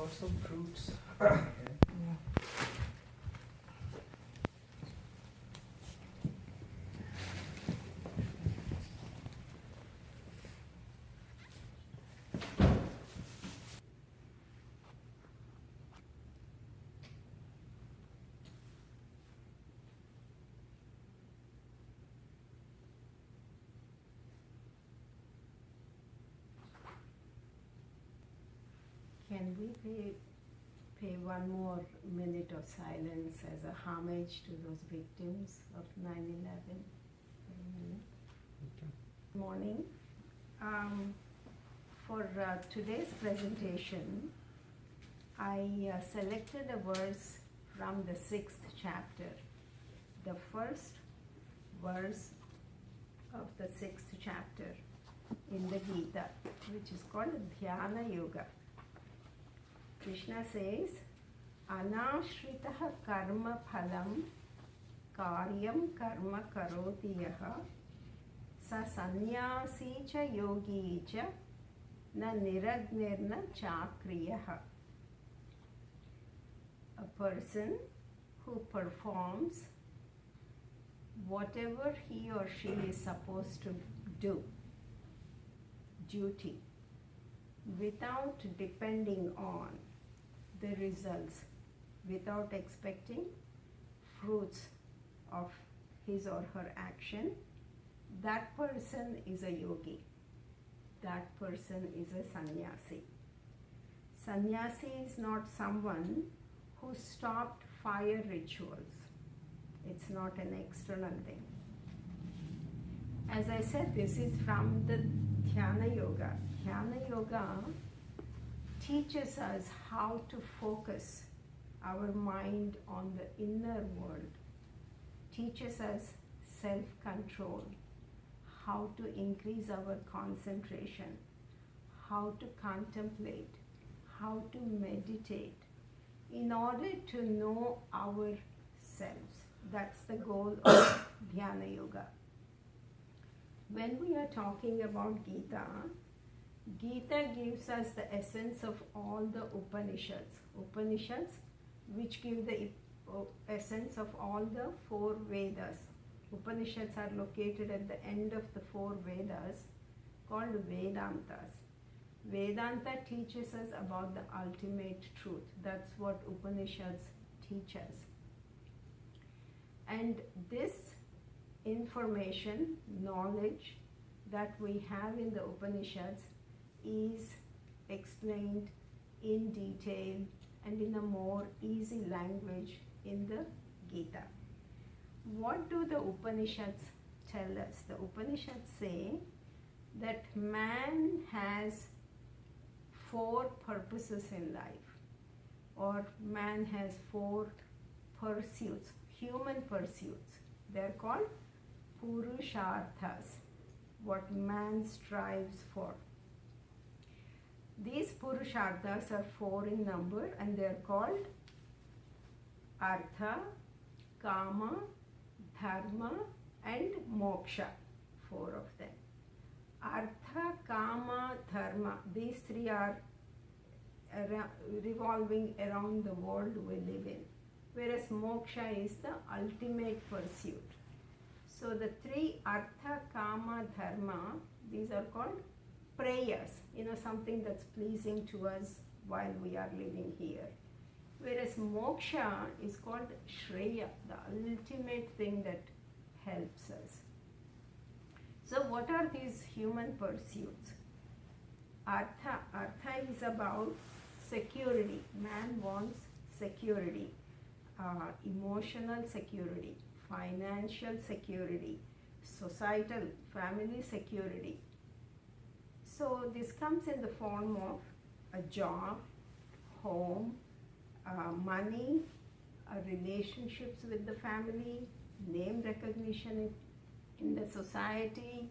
lots of fruits. Yeah. Can we pay one more minute of silence as a homage to those victims of 9/11? Okay. Morning. For today's presentation, I selected a verse from the 6th chapter, the first verse of the 6th chapter in the Gita, which is called Dhyana Yoga. Krishna says, Anashritaha karma phalam karyam karma karoti yaha sa sannyasi cha yogi cha na niragnirna chakriyaha. A person who performs whatever he or she is supposed to do, duty, without depending on the results, without expecting fruits of his or her action, that person is a yogi. That person is a sannyasi. Sannyasi is not someone who stopped fire rituals. It's not an external thing. As I said, this is from the Dhyana Yoga. Dhyana Yoga teaches us how to focus our mind on the inner world, teaches us self-control, how to increase our concentration, how to contemplate, how to meditate in order to know ourselves. That's the goal of Dhyana Yoga. When we are talking about Gita, Gita gives us the essence of all the Upanishads. Upanishads which give the essence of all the 4 Vedas. Upanishads are located at the end of the 4 Vedas called Vedantas. Vedanta teaches us about the ultimate truth. That's what Upanishads teach us. And this information, knowledge that we have in the Upanishads is explained in detail and in a more easy language in the Gita. What do the Upanishads tell us? The Upanishads say that man has 4 purposes in life, or man has 4 pursuits, human pursuits. They're called Purusharthas, what man strives for. These Purusharthas are 4 in number, and they're called Artha, Kama, Dharma and Moksha, 4 of them. Artha, Kama, Dharma, these 3 are revolving around the world we live in, whereas Moksha is the ultimate pursuit. So the 3 Artha, Kama, Dharma, these are called prayers, something that's pleasing to us while we are living here. Whereas Moksha is called Shreya, the ultimate thing that helps us. So what are these human pursuits? Artha is about security. Man wants security, emotional security, financial security, societal, family security. So this comes in the form of a job, home, money, relationships with the family, name recognition in the society,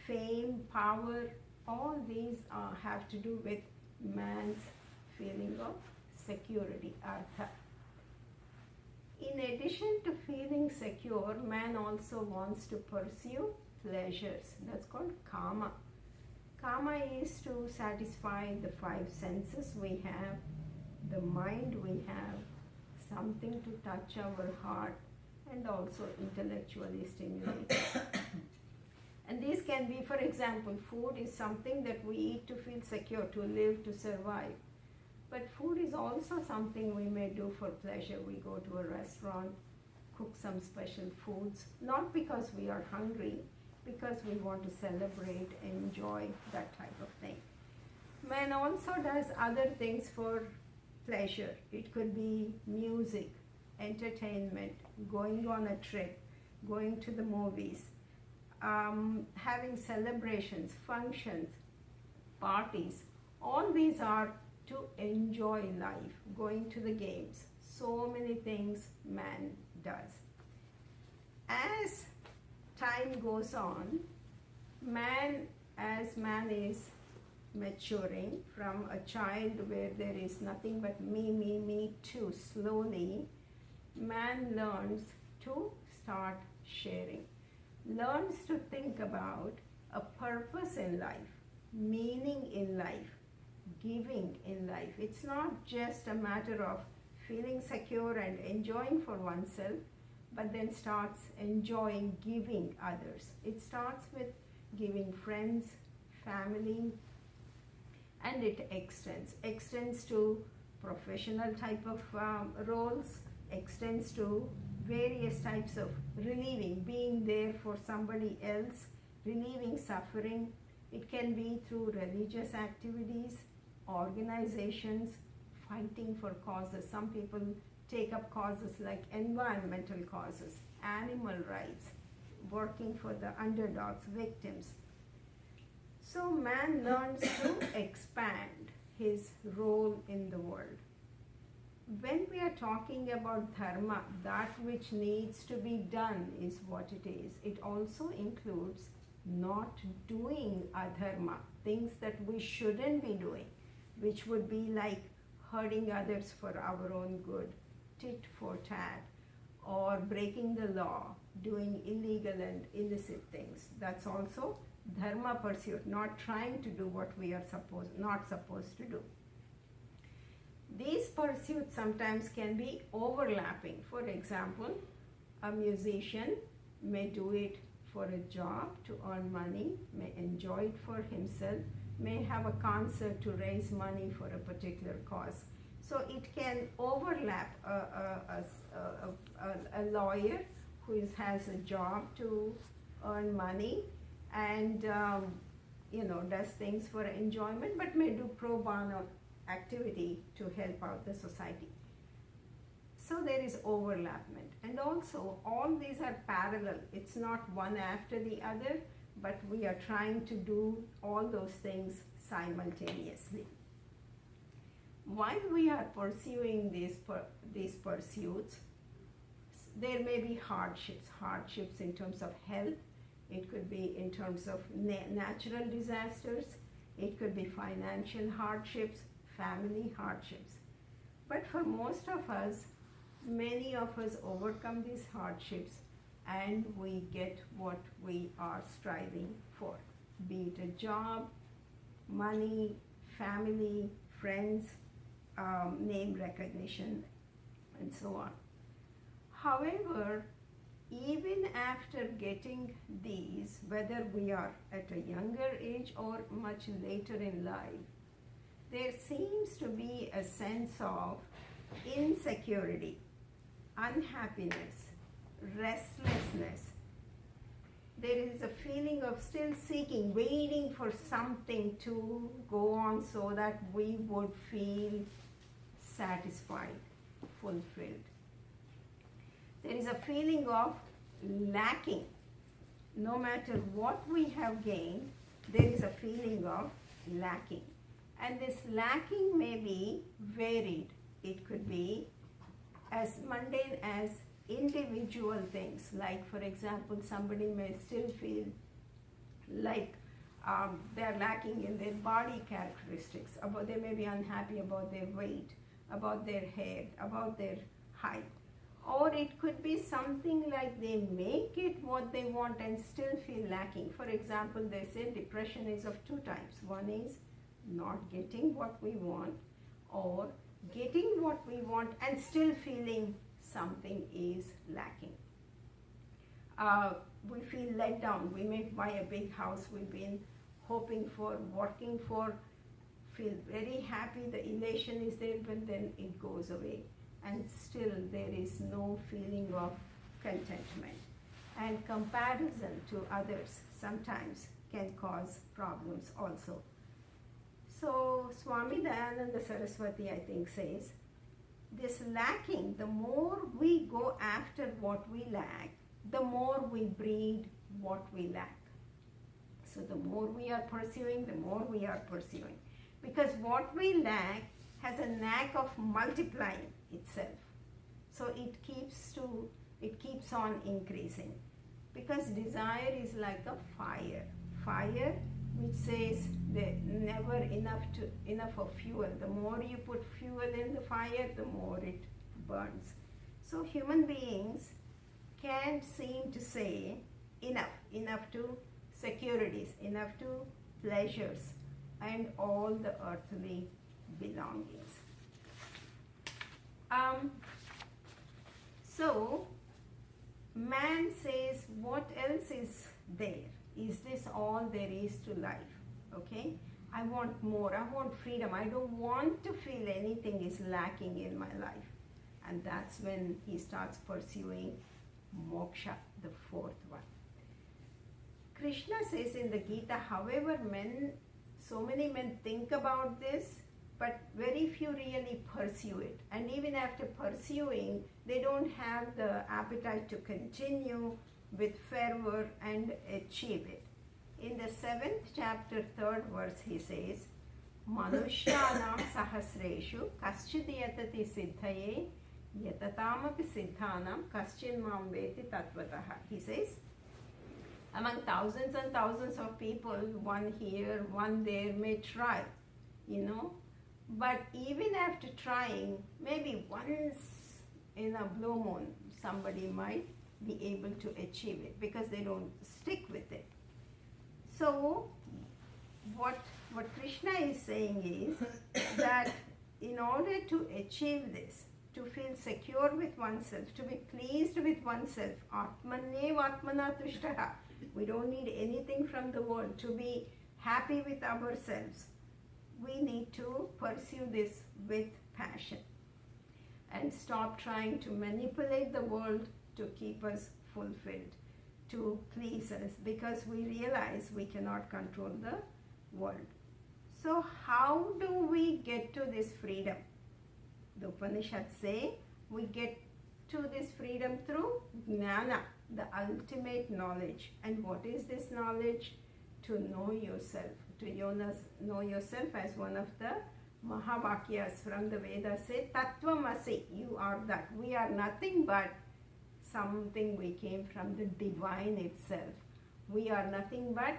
fame, power. All these have to do with man's feeling of security, artha. In addition to feeling secure, man also wants to pursue pleasures. That's called kama. Kama is to satisfy the 5 senses we have: the mind we have, something to touch our heart, and also intellectually stimulate. And these can be, for example, food is something that we eat to feel secure, to live, to survive. But food is also something we may do for pleasure. We go to a restaurant, cook some special foods, not because we are hungry, because we want to celebrate, enjoy, that type of thing. Man also does other things for pleasure. It could be music, entertainment, going on a trip, going to the movies, having celebrations, functions, parties. All these are to enjoy life, going to the games. So many things man does. As time goes on, as man is maturing from a child where there is nothing but me too, slowly man learns to start sharing, learns to think about a purpose in life, meaning in life, giving in life. It's not just a matter of feeling secure and enjoying for oneself, but then starts enjoying giving others. It starts with giving friends, family, and it extends to professional type of roles, extends to various types of relieving, being there for somebody else, relieving suffering. It can be through religious activities, organizations, fighting for causes. Some people take up causes like environmental causes, animal rights, working for the underdogs, victims. So man learns to expand his role in the world. When we are talking about dharma, that which needs to be done is what it is. It also includes not doing adharma, things that we shouldn't be doing, which would be like hurting others for our own good, tit for tat, or breaking the law, doing illegal and illicit things. That's also dharma pursuit, not trying to do what we are not supposed to do. These pursuits sometimes can be overlapping. For example, a musician may do it for a job to earn money, may enjoy it for himself, may have a concert to raise money for a particular cause. So it can overlap a lawyer who has a job to earn money and does things for enjoyment, but may do pro bono activity to help out the society. So there is overlappment, and also all these are parallel. It's not one after the other, but we are trying to do all those things simultaneously. While we are pursuing these pursuits, there may be hardships in terms of health. It could be in terms of natural disasters. It could be financial hardships, family hardships. But for most of us, many of us overcome these hardships and we get what we are striving for, be it a job, money, family, friends, name recognition, and so on. However, even after getting these, whether we are at a younger age or much later in life, there seems to be a sense of insecurity, unhappiness, restlessness. There is a feeling of still seeking, waiting for something to go on so that we would feel satisfied, fulfilled. There is a feeling of lacking. No matter what we have gained, there is a feeling of lacking. And this lacking may be varied. It could be as mundane as individual things, like for example, somebody may still feel like they're lacking in their body characteristics, they may be unhappy about their weight, about their hair, about their height. Or it could be something like they make it what they want and still feel lacking. For example, they say depression is of two types. One is not getting what we want, or getting what we want and still feeling something is lacking. We feel let down. We may buy a big house we've been hoping for, working for, feel very happy, the elation is there, but then it goes away. And still there is no feeling of contentment. And comparison to others sometimes can cause problems also. So Swami Dayananda Saraswati, I think, says, this lacking, the more we go after what we lack, the more we breed what we lack. So the more we are pursuing, the more we are pursuing. Because what we lack has a knack of multiplying itself. So it keeps on increasing. Because desire is like a fire. Fire which says there never enough of fuel. The more you put fuel in the fire, the more it burns. So human beings can't seem to say enough to securities, enough to pleasures and all the earthly belongings. So man says, what else is there? Is this all there is to life? Okay? I want more. I want freedom. I don't want to feel anything is lacking in my life. And that's when he starts pursuing moksha, the fourth one. Krishna says in the Gita, however, so many men think about this, but very few really pursue it. And even after pursuing, they don't have the appetite to continue with fervor and achieve it. In the 7th chapter, 3rd verse, he says, Manushyanam sahasreshu kaschid yatati siddhaye yatatamapi siddhanam kaschin mam veti tatvataha. He says, among thousands and thousands of people, one here, one there may try, but even after trying, maybe once in a blue moon, somebody might be able to achieve it because they don't stick with it. So what Krishna is saying is that in order to achieve this, to feel secure with oneself, to be pleased with oneself, atmanev atmana tushtaha, we don't need anything from the world, to be happy with ourselves, we need to pursue this with passion and stop trying to manipulate the world to keep us fulfilled, to please us, because we realize we cannot control the world. So how do we get to this freedom? The Upanishads say we get to this freedom through jnana, the ultimate knowledge. And what is this knowledge? To know yourself. To know yourself, as one of the Mahavakyas from the Vedas say, Tattvamasi, you are that. We are nothing but something, we came from the divine itself. We are nothing but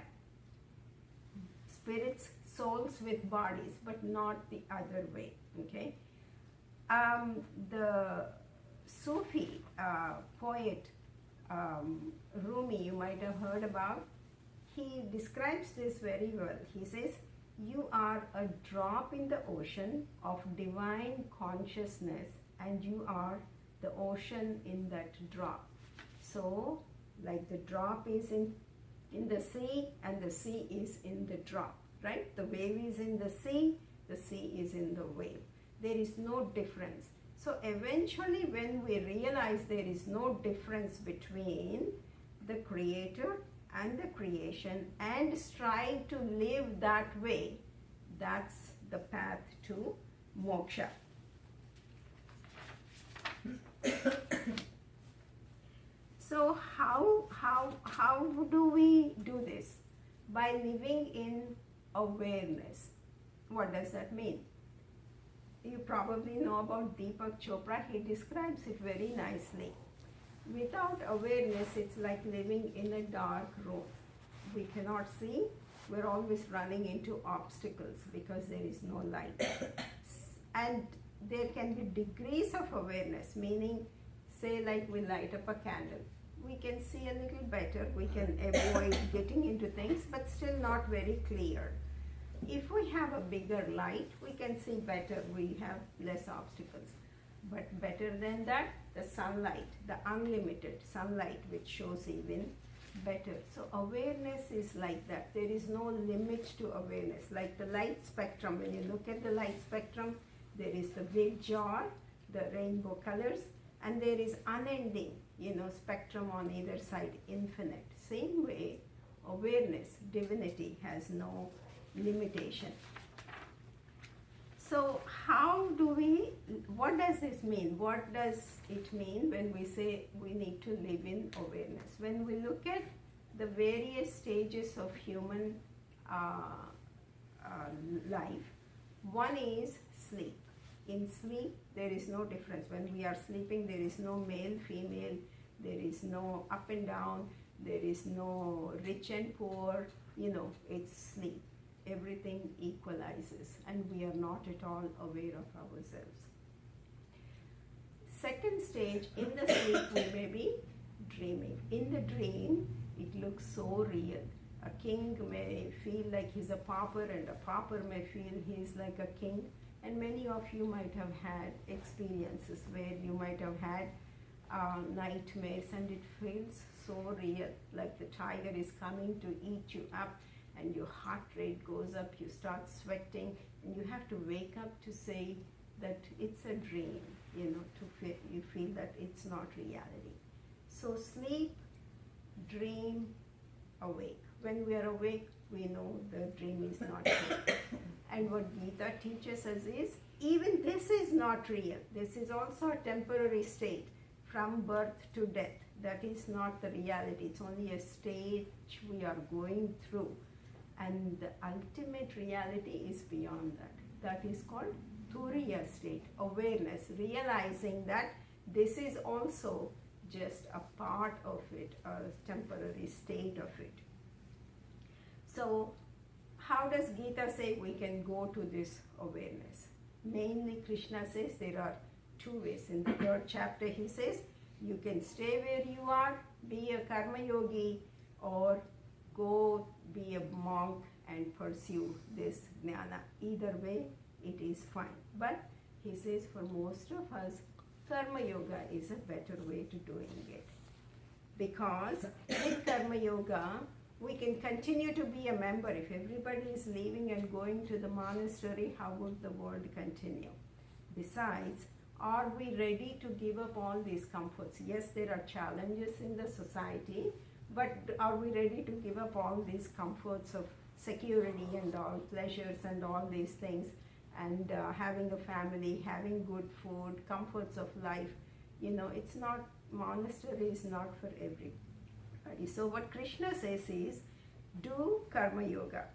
spirits, souls with bodies, but not the other way. Okay? The Sufi poet Rumi, you might have heard about, he describes this very well. He says, you are a drop in the ocean of divine consciousness, and you are the ocean in that drop. So, like the drop is in the sea, and the sea is in the drop, right? The wave is in the sea is in the wave. There is no difference. So eventually when we realize there is no difference between the creator and the creation and strive to live that way, that's the path to moksha. So how do we do this? By living in awareness. What does that mean? You probably know about Deepak Chopra. He describes it very nicely. Without awareness, it's like living in a dark room. We cannot see. We're always running into obstacles because there is no light. And there can be degrees of awareness, meaning, say like we light up a candle. We can see a little better. We can avoid getting into things, but still not very clear. If we have a bigger light, we can see better, we have less obstacles. But better than that, the sunlight, the unlimited sunlight, which shows even better. So awareness is like that. There is no limit to awareness. Like the light spectrum, when you look at the light spectrum, there is the big jar, the rainbow colors, and there is unending, spectrum on either side, infinite. Same way, awareness, divinity has no limitation. So what does this mean? What does it mean when we say we need to live in awareness? When we look at the various stages of human life, one is sleep. In sleep, there is no difference. When we are sleeping, there is no male, female, there is no up and down, there is no rich and poor, it's sleep. Everything equalizes and we are not at all aware of ourselves. Second stage, in the sleep we may be dreaming. In the dream, it looks so real. A king may feel like he's a pauper and a pauper may feel he's like a king. And many of you might have had experiences where you might have had nightmares and it feels so real, like the tiger is coming to eat you up and your heart rate goes up, you start sweating, and you have to wake up to say that it's a dream, you feel that it's not reality. So sleep, dream, awake. When we are awake, we know the dream is not real. And what Gita teaches us is, even this is not real. This is also a temporary state from birth to death. That is not the reality. It's only a stage we are going through. And the ultimate reality is beyond that. That is called Turiya state, awareness, realizing that this is also just a part of it, a temporary state of it. So, how does Gita say we can go to this awareness? Mainly Krishna says there are two ways. In the 3rd chapter he says, you can stay where you are, be a karma yogi, or go be a monk and pursue this jnana. Either way, it is fine. But he says for most of us, karma yoga is a better way to doing it. Because with karma yoga, we can continue to be a member. If everybody is leaving and going to the monastery, how would the world continue? Besides, are we ready to give up all these comforts? Yes, there are challenges in the society, but are we ready to give up all these comforts of security and all pleasures and all these things, and having a family, having good food, comforts of life? It's not, monastery is not for everybody. So what Krishna says is, do karma yoga.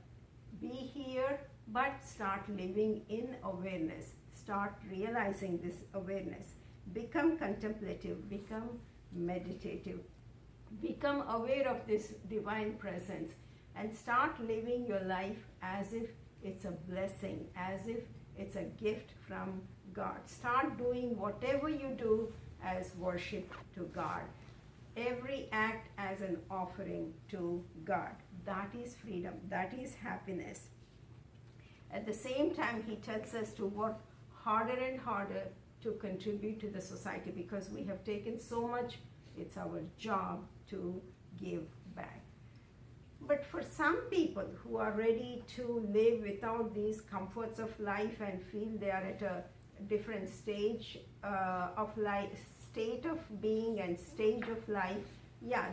Be here, but start living in awareness. Start realizing this awareness. Become contemplative, become meditative. Become aware of this divine presence and start living your life as if it's a blessing, as if it's a gift from God. Start doing whatever you do as worship to God. Every act as an offering to God. That is freedom. That is happiness. At the same time, he tells us to work harder and harder to contribute to the society, because we have taken so much, it's our job to give back. But for some people who are ready to live without these comforts of life and feel they are at a different stage of life, state of being and stage of life,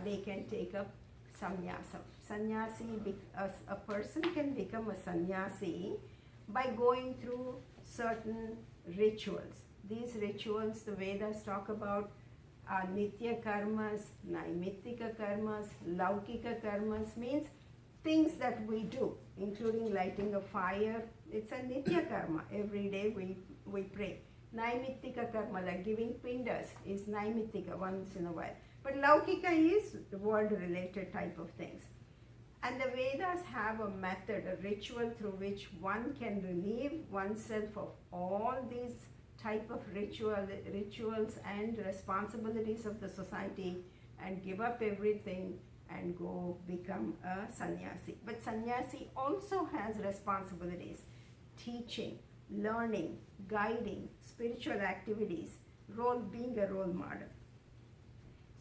they can take up sannyasa. A person can become a sannyasi by going through certain rituals. These rituals, the Vedas talk about nitya karmas, naimittika karmas, laukika karmas, means things that we do, including lighting a fire. It's a nitya karma. Every day we pray. Naimittika karma, like giving pindas, is naimittika once in a while. But laukika is world-related type of things. And the Vedas have a method, a ritual through which one can relieve oneself of all these type of rituals and responsibilities of the society and give up everything and go become a sannyasi. But sannyasi also has responsibilities: teaching, learning, guiding, spiritual activities, being a role model.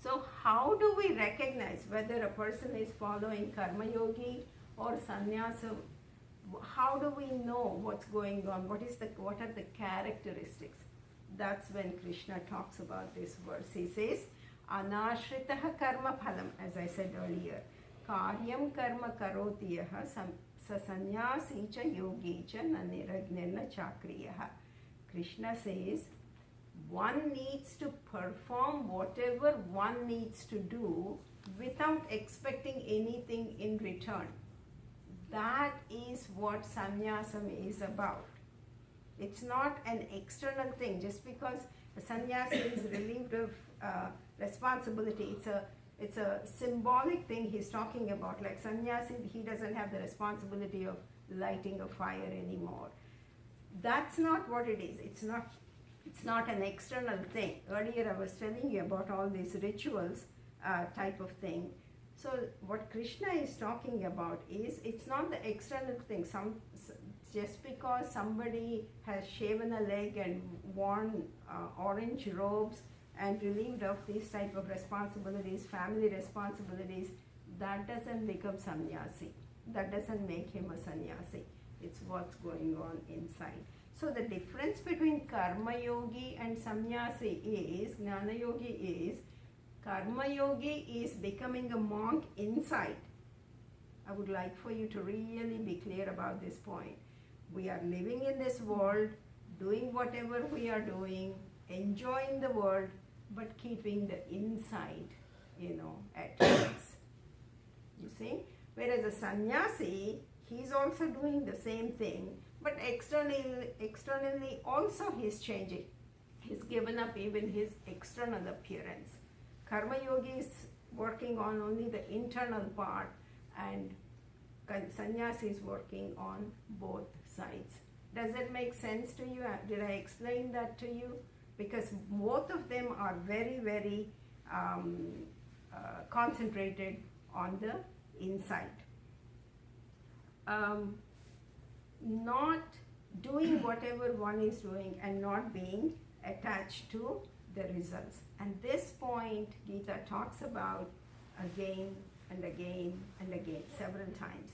So how do we recognize whether a person is following karma yogi or sannyasa? How do we know what's going on? What are the characteristics? That's when Krishna talks about this verse. He says, Anashritaha karma phalam, as I said earlier. Karyam karma karotiyaha sa sannyasi cha yogi cha na niragnena chakriyaha. Krishna says, one needs to perform whatever one needs to do without expecting anything in return. That is what sannyasam is about. It's not an external thing. Just because a sannyasi is relieved of responsibility, it's a symbolic thing he's talking about. Like sannyasi, he doesn't have the responsibility of lighting a fire anymore. That's not what it is. It's not an external thing. Earlier I was telling you about all these rituals type of thing. So what Krishna is talking about is, it's not the external thing. Just because somebody has shaven a leg and worn orange robes and relieved of these type of responsibilities, family responsibilities, that doesn't become sannyasi. That doesn't make him a sannyasi. It's what's going on inside. So the difference between karma yogi and sannyasi is, jnana yogi is, karma yogi is becoming a monk inside. I would like for you to really be clear about this point. We are living in this world, doing whatever we are doing, enjoying the world, but keeping the inside, at peace. You see? Whereas a sannyasi, he's also doing the same thing, but externally also he's changing. He's given up even his external appearance. Karma yogi is working on only the internal part, and sannyasi is working on both sides. Does that make sense to you? Did I explain that to you? Because both of them are very, very concentrated on the inside. Not doing whatever one is doing and not being attached to the results. And this point Gita talks about again and again and again, several times.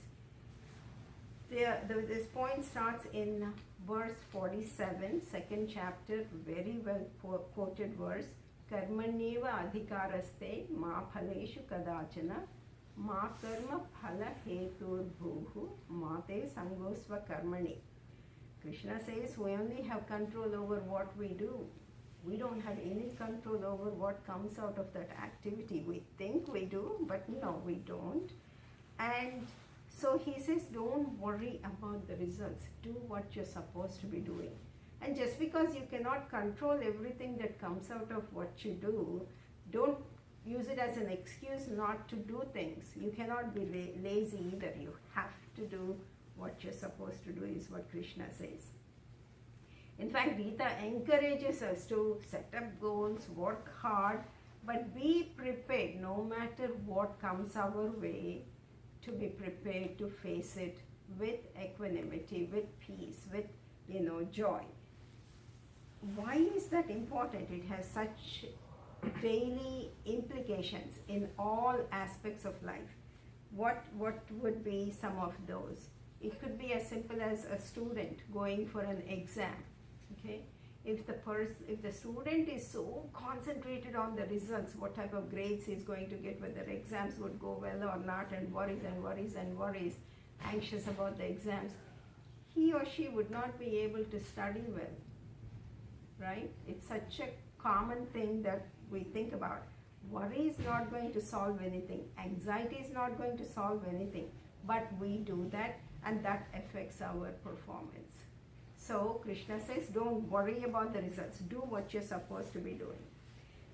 This point starts in verse 47, second chapter, very well quoted verse. Karmanyeva adhikaraste ma phaleshu kadachana ma karma phala hetur bhuhu mate sangosva karmani. Krishna says we only have control over what we do. We don't have any control over what comes out of that activity. We think we do, but no, we don't. And so he says, don't worry about the results. Do what you're supposed to be doing. And just because you cannot control everything that comes out of what you do, don't use it as an excuse not to do things. You cannot be lazy either. You have to do what you're supposed to do, is what Krishna says. In fact, Gita encourages us to set up goals, work hard, but be prepared no matter what comes our way, to be prepared to face it with equanimity, with peace, with joy. Why is that important? It has such daily implications in all aspects of life. What would be some of those? It could be as simple as a student going for an exam. Okay, if the student is so concentrated on the results, what type of grades he's going to get, whether exams would go well or not, and worries, anxious about the exams, he or she would not be able to study well, right? It's such a common thing that we think about. Worry is not going to solve anything. Anxiety is not going to solve anything. But we do that, and that affects our performance. So Krishna says, don't worry about the results. Do what you're supposed to be doing.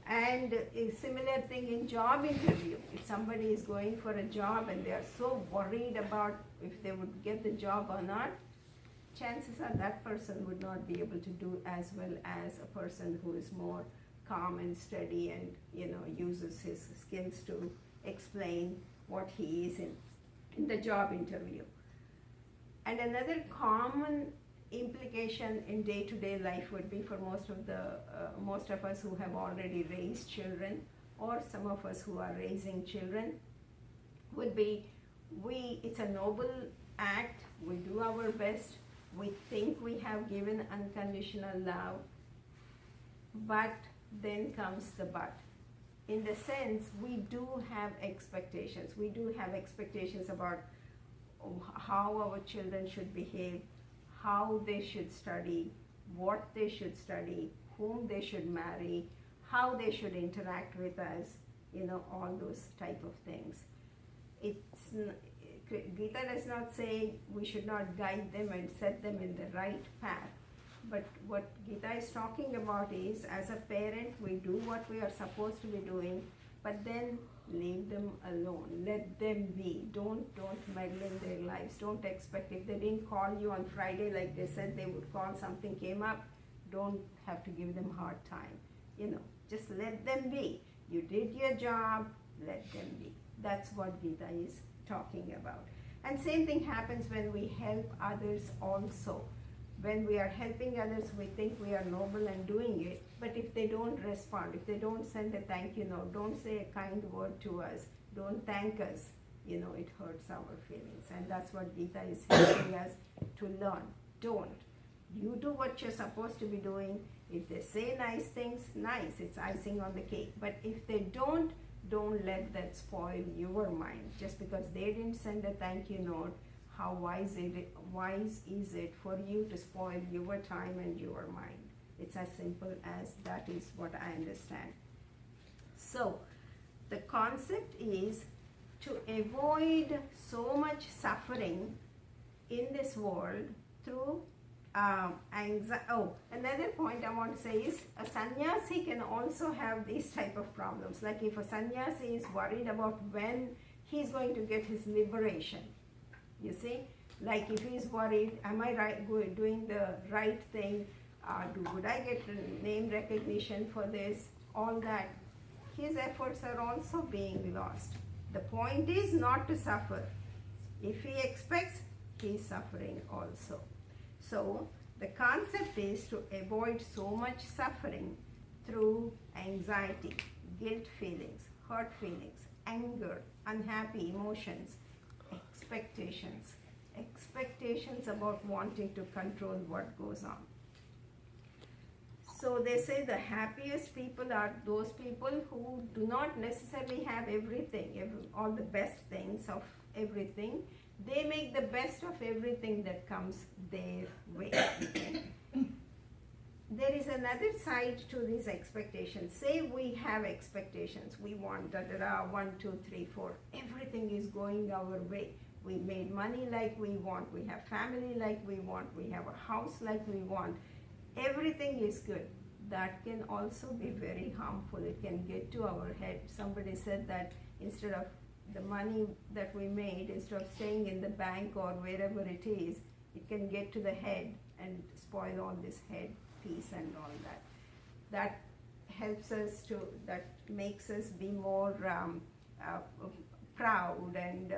And a similar thing in job interview. If somebody is going for a job and they are so worried about if they would get the job or not, chances are that person would not be able to do as well as a person who is more calm and steady and uses his skills to explain what he is in the job interview. And another common implication in day-to-day life would be for most of us who have already raised children, or some of us who are raising children, would be it's a noble act. We do our best. We think we have given unconditional love, but then comes the but. In the sense, we do have expectations. We do have expectations about how our children should behave, how they should study, what they should study, whom they should marry, how they should interact with us, all those type of things. Gita does not say we should not guide them and set them in the right path. But what Gita is talking about is, as a parent, we do what we are supposed to be doing, but then leave them alone. Let them be. Don't meddle in their lives. Don't expect, if they didn't call you on Friday like they said they would call, something came up, don't have to give them hard time. Just let them be. You did your job, let them be. That's what Gita is talking about. And same thing happens when we help others also. When we are helping others, we think we are noble and doing it, but if they don't respond, if they don't send a thank you note, don't say a kind word to us, don't thank us, it hurts our feelings. And that's what Gita is helping us to learn. Don't. You do what you're supposed to be doing. If they say nice things, nice, it's icing on the cake. But if they don't let that spoil your mind. Just because they didn't send a thank you note, how wise is it for you to spoil your time and your mind? It's as simple as that is what I understand. So the concept is to avoid so much suffering in this world through anxiety. Oh, another point I want to say is a sannyasi can also have these type of problems. Like if a sannyasi is worried about when he's going to get his liberation, you see, like if he's worried, am I doing the right thing? Would I get name recognition for this? All that. His efforts are also being lost. The point is not to suffer. If he expects, he's suffering also. So the concept is to avoid so much suffering through anxiety, guilt feelings, hurt feelings, anger, unhappy emotions, expectations about wanting to control what goes on. So they say the happiest people are those people who do not necessarily have everything, all the best things of everything. They make the best of everything that comes their way. There is another side to these expectations. Say we have expectations. We want 1, 2, 3, 4. Everything is going our way. We made money like we want. We have family like we want. We have a house like we want. Everything is good. That can also be very harmful. It can get to our head. Somebody said that instead of the money that we made, instead of staying in the bank or wherever it is, it can get to the head and spoil all this head peace and all that. That helps us that makes us be more proud and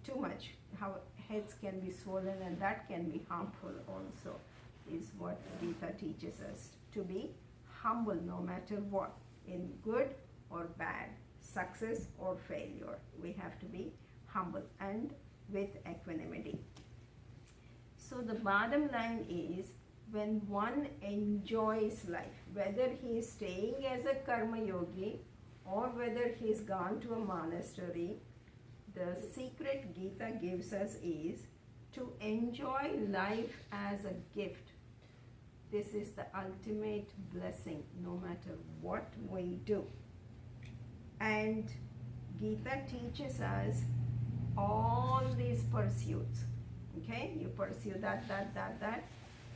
too much. How heads can be swollen, and that can be harmful also, is what Gita teaches us. To be humble no matter what, in good or bad, success or failure. We have to be humble and with equanimity. So the bottom line is, when one enjoys life, whether he is staying as a karma yogi or whether he's gone to a monastery, the secret Gita gives us is to enjoy life as a gift. This is the ultimate blessing, no matter what we do. And Gita teaches us all these pursuits. Okay, you pursue that.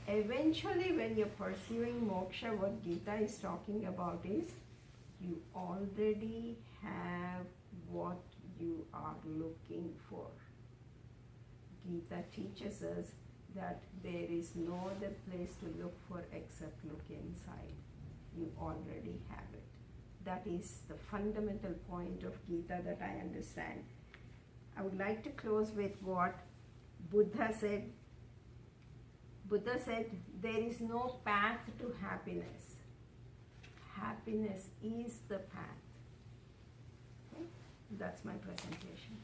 Eventually, when you're pursuing moksha, what Gita is talking about is you already have what you are looking for. Gita teaches us that there is no other place to look for except look inside. You already have it. That is the fundamental point of Gita that I understand. I would like to close with what Buddha said. Buddha said, there is no path to happiness. Happiness is the path. Okay? That's my presentation.